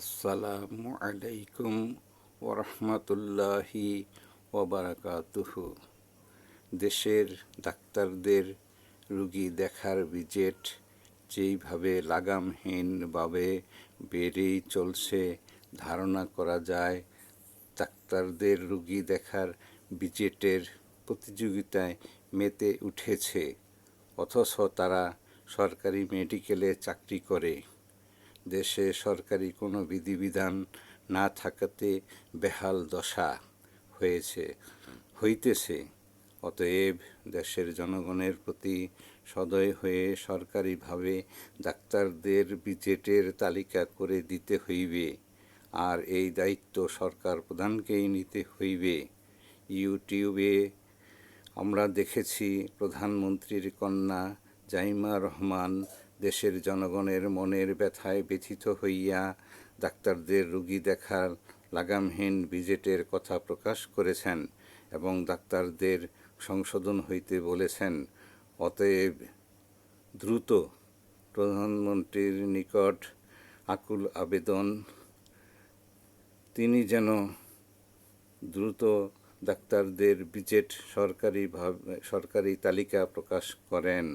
আসসালামু আলাইকুম ওরহমতুল্লাহি ওবারাকাতুহু। দেশের ডাক্তারদের রুগী দেখার ভিজিট যেইভাবে লাগামহীনভাবে বেড়েই চলছে, ধারণা করা যায় ডাক্তারদের রুগী দেখার ভিজিটের প্রতিযোগিতায় মেতে উঠেছে, অথচ তারা সরকারি মেডিকেলে চাকরি করে। দেশে সরকারি কোনো বিধিবিধান না থাকাতে বেহাল দশা হইতেছে। অতএব দেশের জনগণের প্রতি সদয় হয়ে সরকারিভাবে ডাক্তারদের ভিজিটের তালিকা করে দিতে হইবে, আর এই দায়িত্ব সরকার প্রধানকেই নিতে হইবে। ইউটিউবে আমরা দেখেছি প্রধানমন্ত্রীর কন্যা জাইমা রহমান দেশের জনগণের মনের ব্যথায় ব্যথিত হইয়া ডাক্তারদের রুগী দেখার লাগামহীন ভিজিটের কথা প্রকাশ করেছেন এবং ডাক্তারদের সংশোধন হইতে বলেছেন। অতএব দ্রুত প্রধানমন্ত্রীর নিকট আকুল আবেদন, তিনি যেন দ্রুত ডাক্তারদের ভিজিট সরকারি তালিকা প্রকাশ করেন।